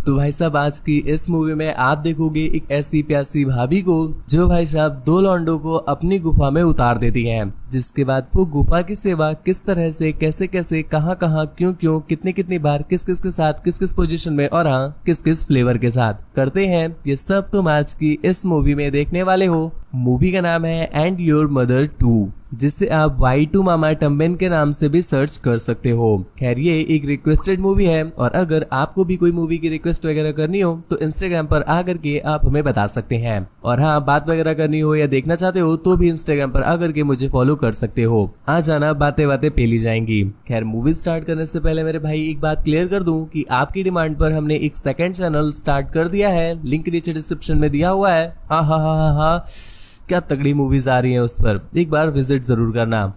तो भाई साहब आज की इस मूवी में आप देखोगे एक ऐसी प्यासी भाभी को जो भाई साहब दो लौंडों को अपनी गुफा में उतार देती हैं, जिसके बाद वो गुफा की सेवा किस तरह से कैसे कैसे कहां कहां क्यों क्यों कितनी कितनी बार किस किस के साथ किस किस पोजीशन में और हाँ किस किस फ्लेवर के साथ करते हैं, ये सब तुम आज की इस मूवी में देखने वाले हो। मूवी का नाम है एंड योर मदर 2, जिसे आप Y2 मामा टम्बेन के नाम से भी सर्च कर सकते हो। खैर ये एक रिक्वेस्टेड मूवी है और अगर आपको भी कोई मूवी की रिक्वेस्ट वगैरह करनी हो तो इंस्टाग्राम पर आकर के आप हमें बता सकते हैं, और हाँ बात वगैरह करनी हो या देखना चाहते हो तो भी इंस्टाग्राम पर आकर के मुझे फॉलो कर सकते हो। आ जाना, बातें बातें पेली जाएंगी। खैर मूवी स्टार्ट करने से पहले मेरे भाई एक बात क्लियर कर दूं कि आपकी डिमांड पर हमने एक सेकंड चैनल स्टार्ट कर दिया है, लिंक नीचे डिस्क्रिप्शन में दिया हुआ है। हा क्या तगड़ी मूवीज आ रही हैं उस पर एक बार विजिट जरूर करना।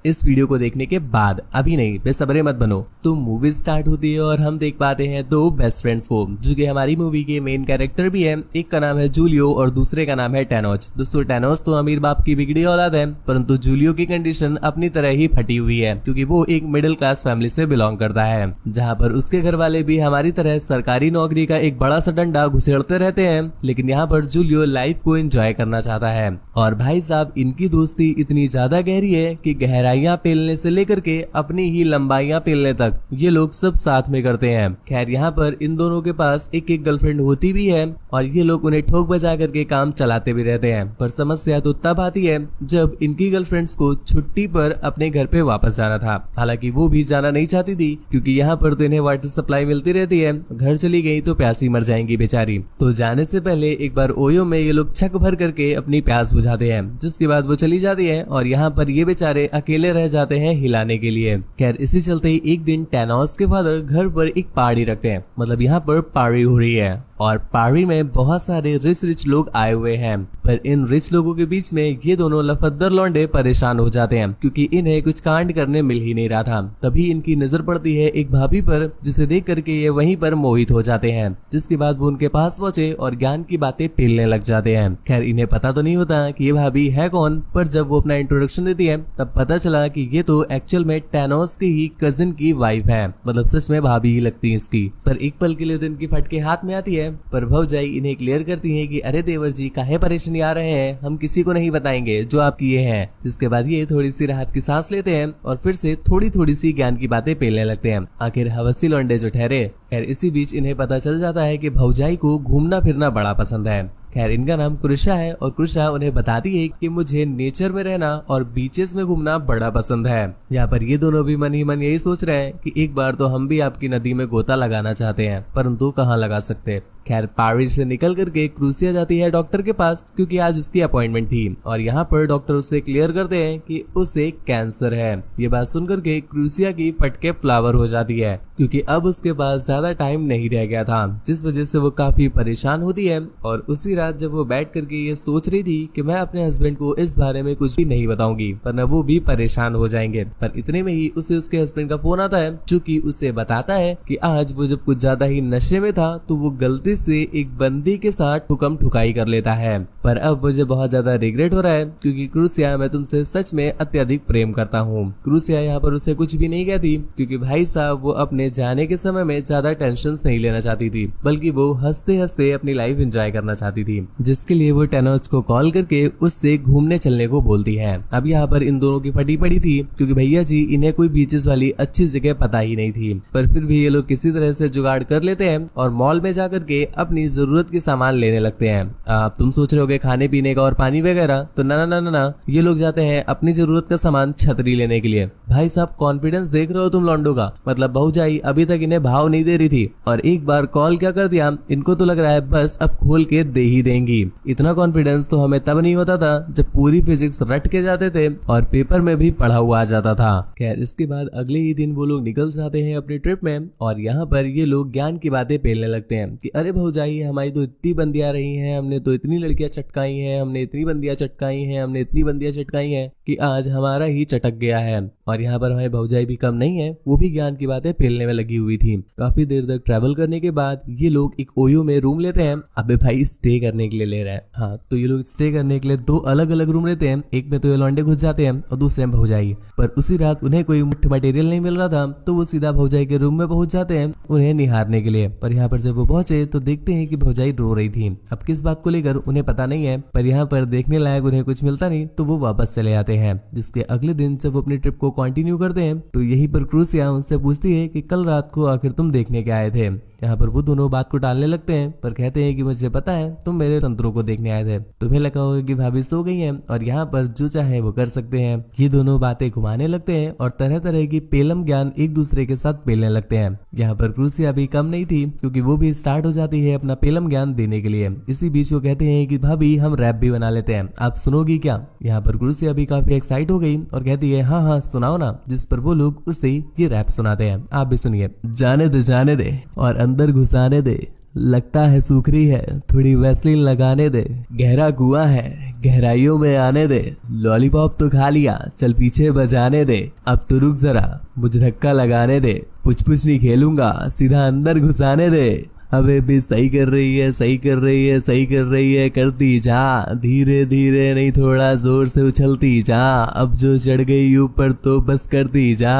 इस वीडियो को देखने के बाद, अभी नहीं, बेसब्रे मत बनो। तो मूवी स्टार्ट होती है और हम देख पाते हैं दो बेस्ट फ्रेंड्स को जो कि हमारी मूवी के मेन कैरेक्टर भी है। एक का नाम है जूलियो और दूसरे का नाम है टैनोस। दोस्तों टैनोस तो अमीर बाप की बिगड़ी औलाद है, परंतु जूलियो की कंडीशन अपनी तरह ही फटी हुई है क्योंकि वो एक मिडिल क्लास फैमिली से बिलोंग करता है, जहाँ पर उसके घर वाले भी हमारी तरह सरकारी नौकरी का एक बड़ा सा डंडा घुसेड़ते रहते हैं। लेकिन यहाँ पर जूलियो लाइफ को एंजॉय करना चाहता है। और भाई साहब इनकी दोस्ती इतनी ज्यादा गहरी है कि गहराइयां पेलने से लेकर के अपनी ही लंबाइयां पेलने तक ये लोग सब साथ में करते हैं। खैर यहाँ पर इन दोनों के पास एक एक गर्लफ्रेंड होती भी है और ये लोग उन्हें ठोक बजा करके काम चलाते भी रहते हैं। पर समस्या तो तब आती है जब इनकी गर्लफ्रेंड्स को छुट्टी पर अपने घर पे वापस जाना था। हालांकि वो भी जाना नहीं चाहती थी क्योंकि यहाँ पर तो इन्हें वाटर सप्लाई मिलती रहती है, घर चली गई तो प्यासी मर जाएंगी बेचारी। तो जाने से पहले एक बार ओयो में ये लोग छक भर करके अपनी प्यास बुझाते हैं, जिसके बाद वो चली जाती है और यहाँ पर ये बेचारे अकेले रह जाते हैं हिलाने के लिए। खैर इसी चलते ही एक दिन टैनोस के फादर घर पर एक पार्टी रखते हैं, मतलब यहाँ पर पार्टी हो रही है और पार्टी में बहुत सारे रिच लोग आए हुए हैं। पर इन रिच लोगों के बीच में ये दोनों लफद्दर लौंडे परेशान हो जाते हैं क्योंकि इन्हें कुछ कांड करने मिल ही नहीं रहा था। तभी इनकी नजर पड़ती है एक भाभी पर, जिसे देख करके ये वहीं पर मोहित हो जाते हैं, जिसके बाद वो उनके पास पहुंचे और ज्ञान की बातें पेलने लग जाते हैं। खैर इन्हें पता तो नहीं होता कि ये भाभी है कौन, पर जब वो अपना इंट्रोडक्शन देती है तब पता चला कि ये तो एक्चुअल में टैनोस की ही कजिन की वाइफ है, मतलब सच में भाभी ही लगती है इसकी। पर एक पल के लिए तो इनकी फटके हाथ में आती है, पर भौजाई इन्हें क्लियर करती है कि अरे देवर जी काहे परेशानी आ रहे हैं, हम किसी को नहीं बताएंगे जो आप किए हैं। जिसके बाद ये थोड़ी सी राहत की सांस लेते हैं और फिर से थोड़ी सी ज्ञान की बातें पेलने लगते हैं। आखिर हवसी लौंडे जो ठहरे। खैर इसी बीच इन्हें पता चल जाता है कि भौजाई को घूमना फिरना बड़ा पसंद है। खैर इनका नाम कृषा है और कृषा उन्हें बताती है कि मुझे नेचर में रहना और बीचेस में घूमना बड़ा पसंद है। यहाँ पर ये दोनों भी मन ही मन यही सोच रहे हैं कि एक बार तो हम भी आपकी नदी में गोता लगाना चाहते हैं, परंतु कहाँ लगा सकते। खैर पारिस से निकल करके क्रूसिया जाती है डॉक्टर के पास क्योंकि आज उसकी अपॉइंटमेंट थी और यहाँ पर डॉक्टर उसे क्लियर करते हैं कि उसे कैंसर है। ये बात सुनकर के क्रूसिया की फटके फ्लावर हो जाती है क्योंकि अब उसके पास ज्यादा टाइम नहीं रह गया था, जिस वजह से वो काफी परेशान होती है। और उसी रात जब वो बैठ करके ये सोच रही थी कि मैं अपने हस्बैंड को इस बारे में कुछ भी नहीं बताऊंगी वरना वो भी परेशान हो जाएंगे, पर इतने में ही उसे उसके हस्बैंड का फोन आता है जो कि उसे बताता है कि आज वो जब कुछ ज्यादा ही नशे में था तो वो गलती से एक बंदी के साथ ठुकम ठुकाई कर लेता है। पर अब मुझे बहुत ज्यादा रिग्रेट हो रहा है क्योंकि क्रूसिया मैं तुमसे सच में अत्यधिक प्रेम करता हूँ। क्रूसिया यहाँ पर उसे कुछ भी नहीं कहती क्योंकि भाई साहब वो अपने जाने के समय में ज्यादा टेंशन नहीं लेना चाहती थी, बल्कि वो हंसते हंसते अपनी लाइफ एंजॉय करना चाहती थी, जिसके लिए वो टैनोस को कॉल करके उससे घूमने चलने को बोलती है। अब यहाँ पर इन दोनों की फटी पड़ी थी क्योंकि भैया जी इन्हें कोई बीचेस वाली अच्छी जगह पता ही नहीं थी, पर फिर भी ये लोग किसी तरह से जुगाड़ कर लेते हैं और मॉल में जाकर के अपनी जरूरत के सामान लेने लगते हैं। अब तुम सोच रहे होगे खाने पीने का और पानी वगैरह, तो ना, ये लोग जाते हैं अपनी जरूरत का सामान छतरी लेने के लिए। भाई साहब कॉन्फिडेंस देख रहे हो तुम लौंडो का, मतलब भौजाई अभी तक इन्हें भाव नहीं दे रही थी और एक बार कॉल क्या कर दिया, इनको तो लग रहा है बस अब खोल के दे ही देंगी। इतना कॉन्फिडेंस तो हमें तब नहीं होता था जब पूरी फिजिक्स रट के जाते थे और पेपर में भी पढ़ा हुआ आ जाता था। खैर इसके बाद अगले ही दिन वो लोग निकल जाते हैं अपनी ट्रिप में और यहाँ पर ये लोग ज्ञान की बातें पेलने लगते हैं कि अरे भौजाई, हमारी तो इतनी बंदियां रही हैं, हमने तो इतनी लड़कियां चटकाई हैं, हमने इतनी बंदियां चटकाई हैं, हमने इतनी बंदियां चटकाई हैं कि आज हमारा ही चटक गया है। और यहाँ पर हमारी भौजाई भी कम नहीं है, वो भी ज्ञान की बातें पेलने में लगी हुई थी। काफी देर तक ट्रैवल करने के बाद ये लोग एक ओयो में रूम लेते हैं। अबे भाई स्टे करने के लिए ले रहे हैं। हाँ, तो ये लोग स्टे करने के लिए 2 अलग अलग रूम लेते हैं। एक में तो ये लौंडे घुस जाते हैं और दूसरे में भौजाई। पर उसी रात उन्हें कोई मुफ्त मटेरियल नहीं मिल रहा था, तो वो सीधा भौजाई के रूम में पहुंच जाते हैं उन्हें निहारने के लिए। पर यहाँ पर जब वो पहुंचे तो देखते हैं कि भौजाई रो रही थी। अब किस बात को लेकर उन्हें पता नहीं है, पर यहाँ पर देखने लायक उन्हें कुछ मिलता नहीं, तो वो वापस चले आते हैं। जिसके अगले दिन जब वो अपनी ट्रिप को कंटिन्यू करते हैं तो यहीं पर क्रूसिया उनसे पूछती है कि कल रात को आखिर तुम देखने के आए थे। यहाँ पर वो दोनों बात को टालने लगते हैं, पर कहते हैं कि मुझे पता है तुम मेरे तंत्रों को देखने आए थे। तुम्हें लगा होगा कि भाभी सो गई हैं और यहाँ पर जो चाहे वो कर सकते हैं। ये दोनों बातें घुमाने लगते हैं और तरह तरह की पेलम ज्ञान एक दूसरे के साथ पेलने लगते हैं। यहाँ पर क्रूसिया भी कम नहीं थी, क्योंकि वो भी स्टार्ट हो जाती है अपना पेलम ज्ञान देने के लिए। इसी बीच वो कहते हैं कि भाभी हम रैप भी बना लेते हैं, आप सुनोगी क्या? यहाँ पर क्रूसिया भी काफी एक्साइट हो गई और कहती है हाँ हाँ सुनाओ ना। जिस पर वो लोग उसे ये रैप सुनाते हैं, आप भी सुनिए। जाने दे और अंदर घुसाने दे, लगता है सूखरी है थोड़ी वैसलीन लगाने दे, गहरा कुआं है गहराइयों में आने दे, लॉलीपॉप तो खा लिया चल पीछे बजाने दे, अब तो रुक जरा मुझे धक्का लगाने दे, पुछ नहीं खेलूंगा सीधा अंदर घुसाने दे। अबे भी सही कर रही है, सही कर रही है, सही कर रही है, करती जा धीरे धीरे नहीं थोड़ा जोर से उछलती जा, अब जो चढ़ गई ऊपर तो बस करती जा।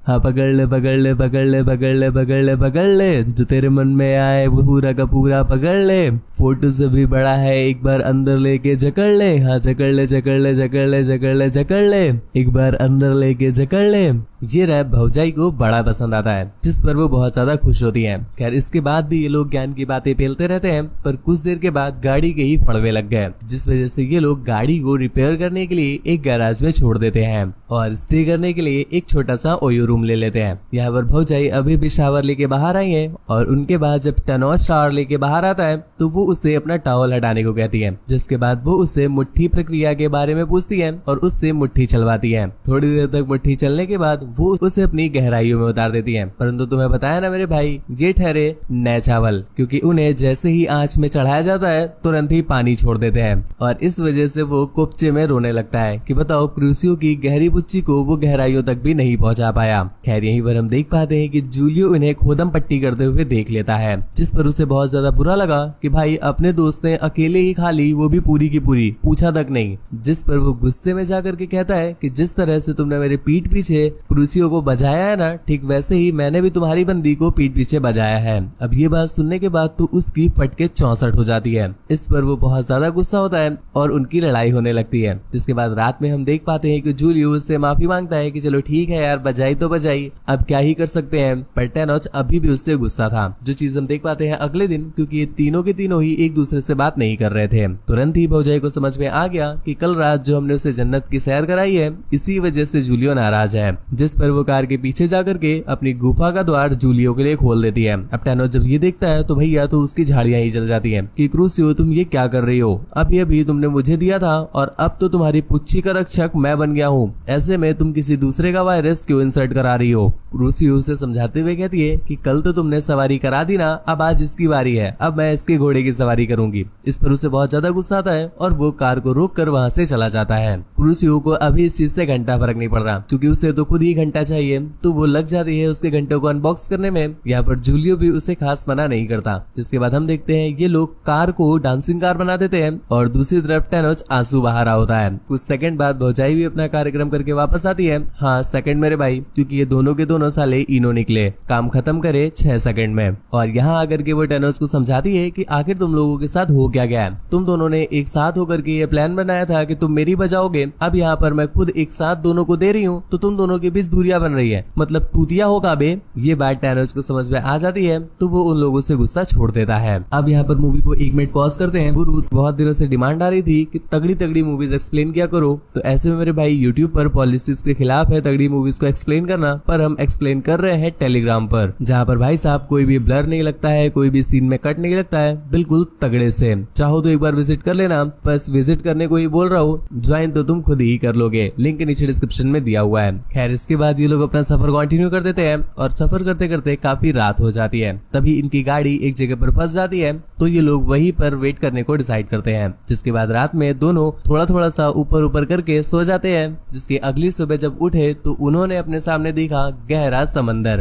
हाँ पकड़ ले पकड़ ले पकड़ ले पकड़ ले पकड़ ले पकड़ ले, जो तेरे मन में आए वो पूरा का पूरा पकड़ ले, फोटो से भी बड़ा है एक बार अंदर लेके जकड़ ले, हाँ जकड़ ले जकड़ ले जकड़ ले जकड़ ले जकड़ ले, एक बार अंदर लेके जकड़ ले। ये रैप भौजाई को बड़ा पसंद आता है, जिस पर वो बहुत ज्यादा खुश होती है। खैर इसके बाद भी ये लोग ज्ञान की बातें पेलते रहते हैं, पर कुछ देर के बाद गाड़ी के ही फड़वे लग गए, जिस वजह से ये लोग गाड़ी को रिपेयर करने के लिए एक गैराज में छोड़ देते हैं और स्टे करने के लिए एक छोटा सा ओयो रूम ले लेते हैं। यहाँ पर भौजाई अभी भी शावर लेके बाहर आई है और उनके बाद जब टेनोस शावर लेके बाहर आता है तो वो उससे अपना टॉवल हटाने को कहती है, जिसके बाद वो उससे मुट्ठी प्रक्रिया के बारे में पूछती है और उससे मुट्ठी चलवाती है। थोड़ी देर तक मुट्ठी चलने के बाद वो उसे अपनी गहराइयों में उतार देती है। परंतु तुम्हें बताया ना मेरे भाई, ये ठहरे नए चावल, क्योंकि उन्हें जैसे ही आंच में चढ़ाया जाता है तुरंत ही पानी छोड़ देते हैं और इस वजह से वो कुपचे में रोने लगता है कि बताओ क्रूसियो की गहरी बुच्ची को वो गहराइयों तक भी नहीं पहुंचा पाया। खैर यहीं पर हम देख पाते हैं कि जूलियो उन्हें खोदम पट्टी करते हुए देख लेता है, जिस पर उसे बहुत ज्यादा बुरा लगा कि भाई अपने दोस्त ने अकेले ही खा ली, वो भी पूरी की पूरी, पूछा तक नहीं। जिस पर वो गुस्से में जाकर के कहता है कि जिस तरह से तुमने मेरे पीठ पीछे क्रूसियो को बजाया है ना, ठीक वैसे ही मैंने भी तुम्हारी बंदी को पीठ पीछे बजाया है। अब ये बात सुनने के बाद तो उसकी फटके 64 हो जाती है। इस पर वो बहुत ज्यादा गुस्सा होता है और उनकी लड़ाई होने लगती है। जिसके बाद रात में हम देख पाते हैं कि जूलियो उससे माफी मांगता है कि चलो ठीक है यार, बजाई तो बजाई, अब क्या ही कर सकते हैं। पर टेनोच अभी भी उससे गुस्सा था, जो चीज हम देख पाते हैं अगले दिन, क्योंकि ये तीनों के तीनों ही एक दूसरे से बात नहीं कर रहे थे। तुरंत ही भौजाई को समझ में आ गया कि कल रात जो हमने उसे जन्नत की सैर कराई है, इसी वजह से जूलियो नाराज है। जिस पर वो कार के पीछे जाकर के अपनी गुफा का द्वार जूलियो के लिए खोल देती है। अब टेनोच जब ये देखता है तो भैया तो उसकी झाड़ियां ही जल जाती है कि क्रूसियो तुम ये क्या कर रही हो, अभी तुमने मुझे दिया था और अब तो तुम्हारी पुच्छी का रक्षक मैं बन गया हूँ, ऐसे में तुम किसी दूसरे का वायरस क्यों इंसर्ट करा रही हो। क्रूसियो उसे समझाते हुए कहती है कि कल तो तुमने सवारी करा दी ना, अब आज इसकी बारी है, अब मैं इसके घोड़े की सवारी करूंगी। इस पर उसे बहुत ज्यादा गुस्सा आता है और वो कार को रोक कर वहाँ से चला जाता है। क्रूसियो को अभी इस चीज से घंटा फर्क नहीं पड़ रहा, क्योंकि उसे तो खुद ही घंटा चाहिए, तो वो लग जाती है उसके घंटों को अनबॉक्स करने में। यहाँ पर जूलियो भी उसे खास मना नहीं करता। जिसके बाद हम देखते हैं ये लोग कार को डांसिंग कार बना देते हैं और दूसरी तरफ टेनोच आंसू बहा रहा होता है। कुछ सेकंड बाद भौजाई भी अपना कार्यक्रम करके वापस आती है। हाँ सेकंड मेरे भाई, क्योंकि ये दोनों के दोनों साले इनो निकले, काम खत्म करे 6 सेकंड में। और यहाँ आकर के वो टेनोच को समझाती है कि आखिर तुम लोगों के साथ हो क्या गया है, तुम दोनों ने एक साथ होकर के ये प्लान बनाया था कि तुम मेरी बजाओगे, अब यहाँ पर मैं खुद एक साथ दोनों को दे रही हूँ, तो तुम दोनों के बीच दूरियां बन रही है, मतलब तूतिया होगा बे। ये बात टेनोच को समझ में आ जाती है, तो वो उन लोगों से गुस्सा छोड़ देता है। अब यहाँ पर मूवी को 1 मिनट पॉज करते हैं। बहुत दिनों से डिमांड आ रही थी कि तगड़ी तगड़ी मूवीज एक्सप्लेन किया करो, तो ऐसे में मेरे भाई यूट्यूब पर पॉलिसीज के खिलाफ है तगड़ी मूवीज को एक्सप्लेन करना। करना, पर हम एक्सप्लेन कर रहे हैं टेलीग्राम पर, जहाँ पर भाई साहब कोई भी ब्लर नहीं लगता है, कोई भी सीन में कट नहीं लगता है, बिल्कुल तगड़े से। चाहो तो एक बार विजिट कर लेना, बस विजिट करने को ही बोल रहा हूँ, ज्वाइन तो तुम खुद ही कर लोगे, लिंक नीचे डिस्क्रिप्शन में दिया हुआ है। खैर इसके बाद ये लोग अपना सफर कंटिन्यू कर देते हैं और सफर करते करते काफी रात हो जाती है। तभी इनकी गाड़ी एक जगह पर फंस जाती है, तो ये लोग वहीं पर वेट करने को डिसाइड करते हैं। जिसके बाद रात में दोनों थोड़ा थोड़ा सा ऊपर ऊपर करके सो जाते हैं। जिसकी अगली सुबह जब उठे तो उन्होंने अपने सामने देखा गहरा समंदर,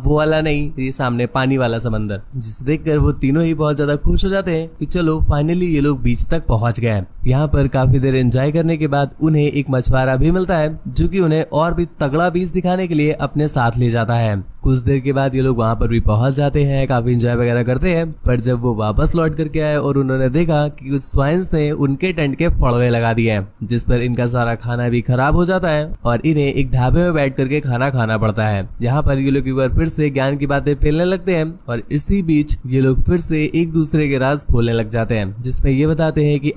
वो वाला नहीं, ये सामने पानी वाला समंदर, जिसे देखकर वो तीनों ही बहुत ज्यादा खुश हो जाते हैं कि चलो फाइनली ये लोग बीच तक पहुंच गए। यहाँ पर काफी देर एंजॉय करने के बाद उन्हें एक मछुआरा भी मिलता है, जो कि उन्हें और भी तगड़ा बीच दिखाने के लिए अपने साथ ले जाता है। कुछ देर के बाद ये लोग वहाँ पर भी पहुंच जाते हैं, काफी एंजॉय वगैरह करते हैं। पर जब वो वापस लौट करके आए और उन्होंने देखा कि कुछ स्वाइन्स ने उनके टेंट के फड़वे लगा दिए हैं, जिस पर इनका सारा खाना भी खराब हो जाता है और इन्हें एक ढाबे में बैठ करके खाना खाना पड़ता है। यहाँ पर ये लोग एक बार फिर से ज्ञान की बातें फैलने लगते हैं और इसी बीच ये लोग फिर से एक दूसरे के राज खोलने लग जाते हैं, जिसमें ये बताते हैं कि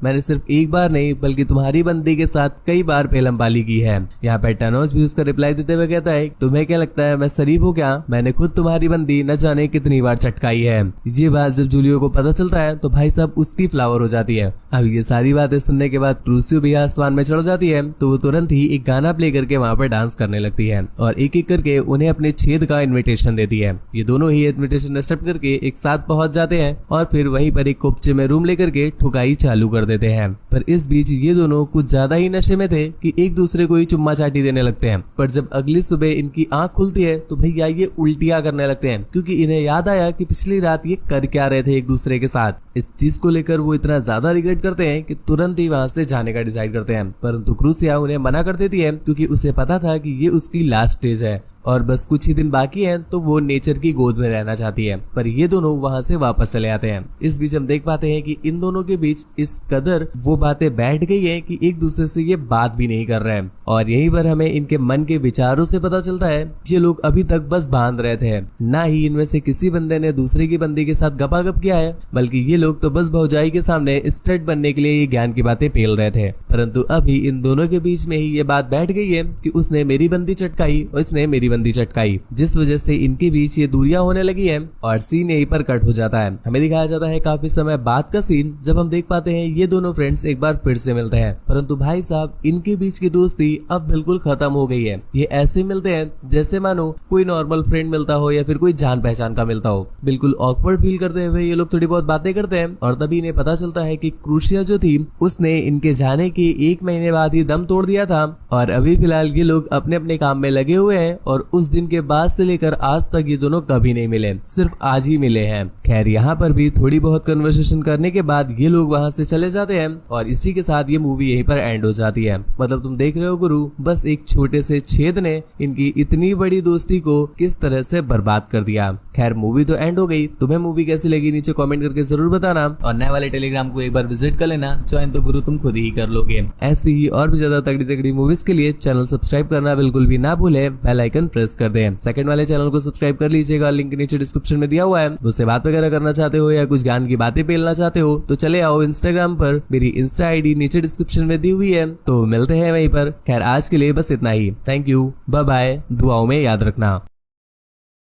मैंने सिर्फ एक बार नहीं बल्कि तुम्हारी बंदी के साथ कई बार पेलम पाली की है। यहाँ पर टैनोस भी उसका रिप्लाई देते हुए कहता है, तुम्हें क्या लगता है मैं शरीफ हूँ क्या? मैंने खुद तुम्हारी बंदी न जाने कितनी बार चटकाई है। ये बात जब जूलियो को पता चलता है तो भाई साहब उसकी फ्लावर हो जाती है। अब ये सारी बातें सुनने के बाद क्रूसियो भी आसमान में चढ़ जाती है, तो वो तुरंत ही एक गाना प्ले करके वहाँ पर डांस करने लगती है और एक एक करके उन्हें अपने छेद का इन्विटेशन देती है। ये दोनों ही इन्विटेशन एक्सेप्ट करके एक साथ पहुंच जाते हैं और फिर वहीं पर एक कोपचे में रूम लेकर के ठुकाई चालू कर देते हैं। पर इस बीच ये दोनों कुछ ज्यादा ही नशे में थे कि एक दूसरे को ही चुम्मा चाटी देने लगते हैं। पर जब अगली सुबह इनकी आंख खुलती है तो भैया ये उल्टियां करने लगते हैं, क्योंकि इन्हें याद आया कि पिछली रात ये कर क्या रहे थे एक दूसरे के साथ। इस चीज को लेकर वो इतना ज्यादा रिग्रेट करते हैं कि तुरंत ही वहां से जाने का डिसाइड करते हैं। परंतु क्रूसिया उन्हें मना कर देती है, क्योंकि उसे पता था कि ये उसकी लास्ट स्टेज है और बस कुछ ही दिन बाकी हैं, तो वो नेचर की गोद में रहना चाहती है। पर ये दोनों वहां से वापस चले आते हैं। इस बीच हम देख पाते हैं कि इन दोनों के बीच इस कदर वो बातें बैठ गई है कि एक दूसरे से ये बात भी नहीं कर रहे हैं। और यहीं पर हमें इनके मन के विचारों से पता चलता है ये लोग अभी तक बस बांध रहे थे, ना ही इनमें से किसी बंदे ने दूसरे की बंदी के साथ गपागप किया है, बल्कि ये लोग तो बस भौजाई के सामने स्टड बनने के लिए ये ज्ञान की बातें पेल रहे थे। परंतु अभी इन दोनों के बीच में ही ये बात बैठ गई है कि उसने मेरी बंदी चटकाई और इसने मेरी बंदी चटकाई, जिस वजह से इनके बीच ये दूरियां होने लगी हैं और सीन यहीं पर कट हो जाता है। हमें दिखाया जाता है काफी समय बाद का सीन, जब हम देख पाते हैं ये दोनों फ्रेंड्स एक बार फिर से मिलते हैं। परंतु भाई साहब इनके बीच की दोस्ती अब बिल्कुल खत्म हो गई है। ये ऐसे मिलते हैं जैसे मानो कोई नॉर्मल फ्रेंड मिलता हो या फिर कोई जान पहचान का मिलता हो। बिल्कुल ऑकवर्ड फील करते हुए ये लोग थोड़ी बहुत बातें करते हैं और तभी इन्हें पता चलता है कि क्रूसिया जो थी उसने इनके जाने के 1 महीने बाद ही दम तोड़ दिया था और अभी फिलहाल ये लोग अपने अपने काम में लगे हुए हैं और उस दिन के बाद से लेकर आज तक ये दोनों कभी नहीं मिले, सिर्फ आज ही मिले हैं। खैर यहाँ पर भी थोड़ी बहुत कन्वर्सेशन करने के बाद ये लोग वहाँ से चले जाते हैं और इसी के साथ ये मूवी यहीं पर एंड हो जाती है। मतलब तुम देख रहे हो गुरु, बस एक छोटे से छेद ने इनकी इतनी बड़ी दोस्ती को किस तरह से बर्बाद कर दिया। खैर मूवी तो एंड हो गई, तुम्हें मूवी कैसी लगी नीचे कमेंट करके जरूर बताना और नए वाले टेलीग्राम को एक बार विजिट कर लेना, ज्वाइन तो गुरु तुम खुद ही कर लोगे। ऐसी ही और भी ज्यादा तगड़ी तगड़ी मूवीज के लिए चैनल सब्सक्राइब करना बिल्कुल भी ना भूले, बेल आइकन प्रेस कर दें। सेकंड वाले चैनल को सब्सक्राइब कर लीजिएगा, लिंक नीचे डिस्क्रिप्शन में दिया हुआ है। उससे बात वगैरह करना चाहते हो या कुछ ज्ञान की बातें पेलना चाहते हो तो चले आओ इंस्टाग्राम पर, मेरी इंस्टा आईडी नीचे डिस्क्रिप्शन में दी हुई है, तो मिलते हैं वहीं पर। खैर आज के लिए बस इतना ही, थैंक यू, बाय बाय, दुआओं में याद रखना।